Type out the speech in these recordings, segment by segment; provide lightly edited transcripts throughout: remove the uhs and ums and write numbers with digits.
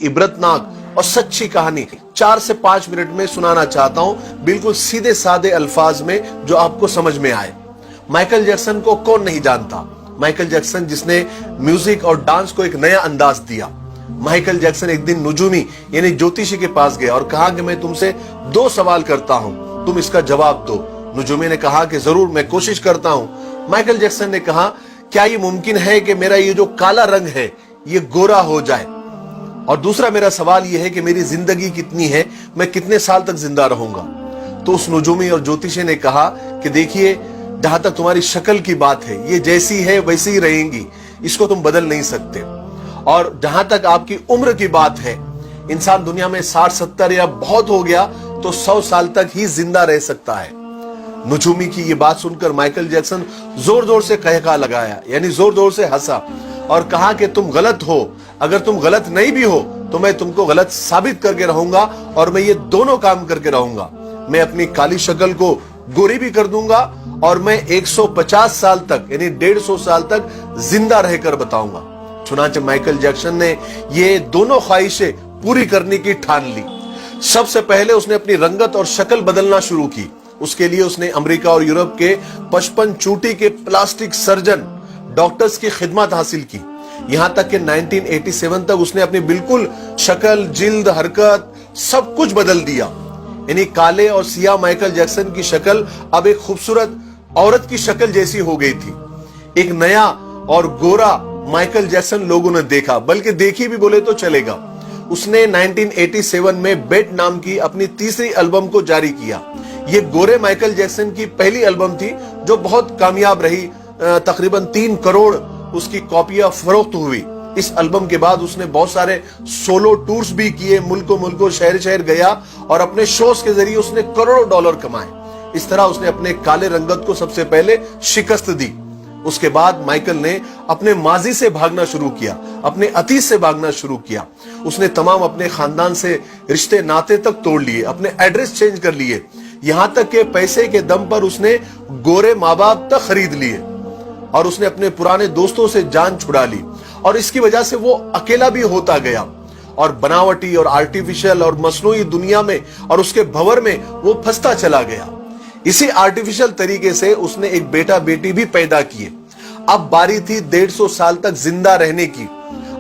इबरतनाक और सच्ची कहानी 4 से 5 मिनट में सुनाना चाहता हूं, बिल्कुल सीधे साधे अल्फाज में जो आपको समझ में आए। माइकल जैक्सन को कौन नहीं जानता? माइकल जैक्सन जिसने म्यूजिक और डांस को एक नया अंदाज दिया। माइकल जैक्सन एक दिन नुजूमी यानी ज्योतिषी के पास गया और कहा कि मैं तुमसे 2 सवाल करता हूं, तुम इसका जवाब दो। नुजूमी ने कहा कि जरूर, मैं कोशिश करता हूं। माइकल जैक्सन ने कहा, क्या ये मुमकिन है कि मेरा ये जो काला रंग है ये गोरा हो जाए? और दूसरा मेरा सवाल यह है कि मेरी जिंदगी कितनी है, मैं कितने साल तक जिंदा रहूंगा? तो उस नुजूमी और ज्योतिषी ने कहा कि देखिए, जहां तक तुम्हारी शक्ल की बात है, ये जैसी है वैसी ही रहेंगी, इसको तुम बदल नहीं सकते। और जहां तक आपकी उम्र की बात है, इंसान दुनिया में 60-70 या बहुत हो गया तो 100 साल तक ही जिंदा रह सकता है। नुजूमी की ये बात सुनकर माइकल जैक्सन जोर जोर से कहका लगाया, यानी जोर जोर से हंसा और कहा कि तुम गलत हो। अगर तुम गलत नहीं भी हो तो मैं तुमको गलत साबित करके रहूंगा, और मैं ये दोनों काम करके रहूंगा। मैं अपनी काली शक्ल को गोरी भी कर दूंगा और मैं 150 साल तक यानी 150 साल तक जिंदा रहकर बताऊंगा। चुनांचे माइकल जैक्सन ने ये दोनों ख्वाहिशें पूरी करने की ठान ली। सबसे पहले उसने अपनी रंगत और शक्ल बदलना शुरू की। उसके लिए उसने अमेरिका और यूरोप के 55 चोटी के प्लास्टिक सर्जन डॉक्टर्स की खिदमत हासिल की। यहां तक कि 1987 तक उसने अपनी बिल्कुल शक्ल, जिल्द, हरकत सब कुछ बदल दिया। यानी काले और सियाह माइकल जैक्सन की शक्ल अब एक खूबसूरत औरत की शक्ल जैसी हो गई थी। एक नया और गोरा माइकल जैक्सन लोगों ने देखा, बल्कि देखी भी बोले तो चलेगा। उसने 1987 में बेट नाम की अपनी तीसरी एल्बम को जारी किया। ये गोरे माइकल जैक्सन की पहली एल्बम थी जो बहुत कामयाब रही। तकरीबन 3 करोड़ उसकी कॉपियां फरोख्त हुई। इस एल्बम के बाद उसने बहुत सारे सोलो टूर्स भी किए, मुल्को शहर शहर गया और अपने शोज के जरिए उसने करोड़ों डॉलर कमाए। इस तरह उसने अपने काले रंगत को सबसे पहले शिकस्त दी। उसके बाद माइकल ने अपने माजी से भागना शुरू किया, अपने अतीत से भागना शुरू किया। उसने तमाम अपने खानदान से रिश्ते नाते तक तोड़ लिए, अपने एड्रेस चेंज कर लिए, यहां तक कि पैसे के दम पर उसने गोरे माँ बाप तक खरीद लिए और उसने अपने पुराने दोस्तों से जान छुड़ा ली। और इसकी वजह से वो अकेला भी होता गया और बनावटी और आर्टिफिशियल और मसनूई दुनिया में और उसके भंवर में वो फंसता चला गया। इसी आर्टिफिशियल तरीके से उसने एक बेटा बेटी भी पैदा किए। अब बारी थी 150 साल तक जिंदा रहने की,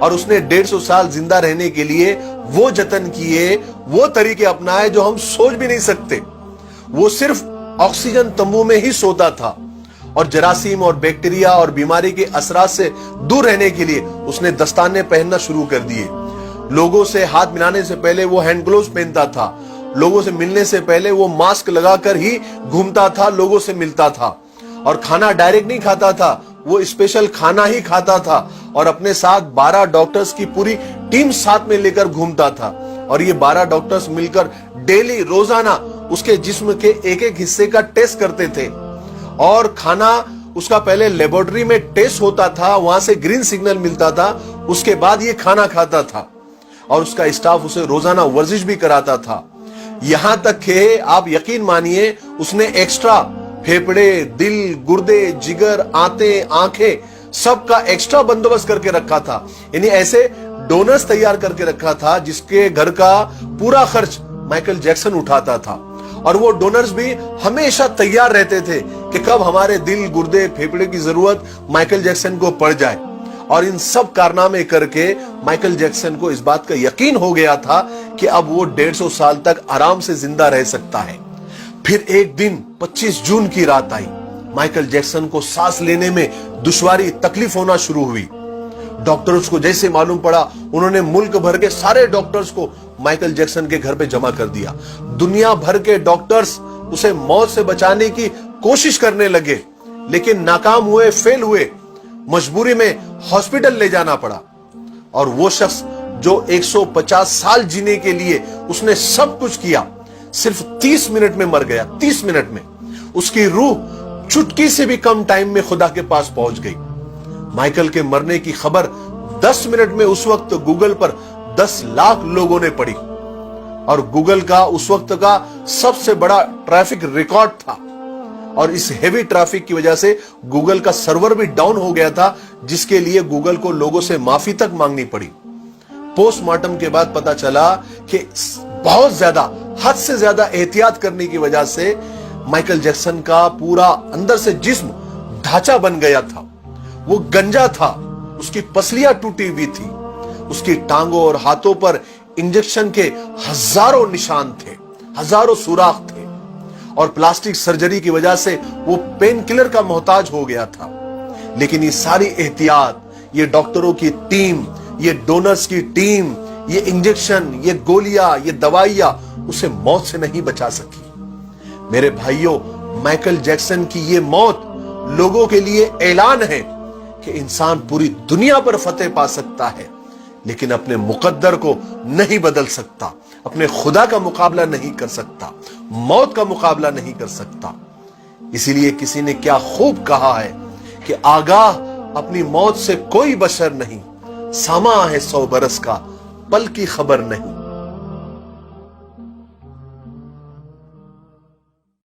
और उसने 150 साल जिंदा रहने के लिए वो जतन किए, वो तरीके अपनाए जो हम सोच भी नहीं सकते। वो सिर्फ ऑक्सीजन तंबू में ही सोता था और जरासीम और बैक्टीरिया और बीमारी के असरात से दूर रहने के लिए उसने दस्ताने पहनना शुरू कर दिए। लोगों से हाथ मिलाने से पहले वो हैंड ग्लोव्स पहनता था। लोगों से मिलने से पहले वो मास्क लगाकर ही घूमता था, लोगों से मिलता था। और खाना डायरेक्ट नहीं खाता था, वो स्पेशल खाना ही खाता था। और अपने साथ 12 डॉक्टर्स की पूरी टीम साथ में लेकर घूमता था। और ये 12 डॉक्टर्स मिलकर डेली रोजाना उसके जिस्म के एक एक हिस्से का टेस्ट करते थे। और खाना उसका पहले लेबोरेटरी में टेस्ट होता था, वहां से ग्रीन सिग्नल मिलता था, उसके बाद ये खाना खाता था। और उसका स्टाफ उसे रोजाना वर्जिश भी कराता था। यहां तक कि आप यकीन मानिए, उसने एक्स्ट्रा फेफड़े, दिल, गुर्दे, जिगर, आंखें सबका एक्स्ट्रा बंदोबस्त करके रखा था। यानी ऐसे डोनर्स तैयार करके रखा था जिसके घर का पूरा खर्च माइकल जैक्सन उठाता था। और वो डोनर्स भी हमेशा तैयार रहते थे कि कब हमारे दिल, गुर्दे, फेफड़े की जरूरत माइकल जैक्सन को पड़ जाए। और इन सब कारनामे करके माइकल जैक्सन को इस बात का यकीन हो गया था कि अब वो 150 साल तक आराम से जिंदा रह सकता है। फिर एक दिन 25 जून की रात आई। माइकल जैक्सन को सांस लेने में दुश्वारी, तकलीफ होना शुरू हुई। डॉक्टर्स को जैसे मालूम पड़ा, उन्होंने मुल्क भर के सारे डॉक्टर्स को माइकल जैक्सन के घर पे जमा कर दिया। दुनिया भर के डॉक्टर्स उसे मौत से बचाने की कोशिश करने लगे, लेकिन नाकाम हुए, फेल हुए। मजबूरी में हॉस्पिटल ले जाना पड़ा। और वो शख्स जो 150 साल जीने के लिए उसने सब कुछ किया, सिर्फ 30 मिनट में मर गया। 30 मिनट में उसकी रूह चुटकी से भी कम टाइम में खुदा के पास पहुंच गई। माइकल के मरने की खबर 10 मिनट में उस वक्त गूगल पर 10 लाख लोगों ने पढ़ी। और गूगल का उस वक्त का सबसे बड़ा ट्रैफिक रिकॉर्ड था। और इस हेवी ट्रैफिक की वजह से गूगल का सर्वर भी डाउन हो गया था, जिसके लिए गूगल को लोगों से माफी तक मांगनी पड़ी। پوسٹ مارٹم کے بعد پتا چلا کہ بہت زیادہ حد سے زیادہ احتیاط کرنے کی وجہ سے مائیکل جیکسن کا پورا اندر سے جسم ڈھانچہ بن گیا تھا. وہ گنجا تھا, اس کی پسلیاں ٹوٹی ہوئی تھی, اس کی ٹانگوں اور ہاتھوں پر انجیکشن کے ہزاروں نشان تھے, ہزاروں سوراخ تھے, اور پلاسٹک سرجری کی وجہ سے وہ پین کلر کا محتاج ہو گیا تھا. لیکن یہ ساری احتیاط, یہ ڈاکٹروں کی ٹیم, یہ ڈونرز کی ٹیم, یہ انجیکشن, یہ گولیاں, یہ دوائیاں اسے موت سے نہیں بچا سکی. میرے بھائیوں, مائیکل جیکسن کی یہ موت لوگوں کے لیے اعلان ہے کہ انسان پوری دنیا پر فتح پا سکتا ہے, لیکن اپنے مقدر کو نہیں بدل سکتا, اپنے خدا کا مقابلہ نہیں کر سکتا, موت کا مقابلہ نہیں کر سکتا. اسی لیے کسی نے کیا خوب کہا ہے کہ آگاہ اپنی موت سے کوئی بشر نہیں, سامع ہے 100 برس کا, پل کی خبر نہیں.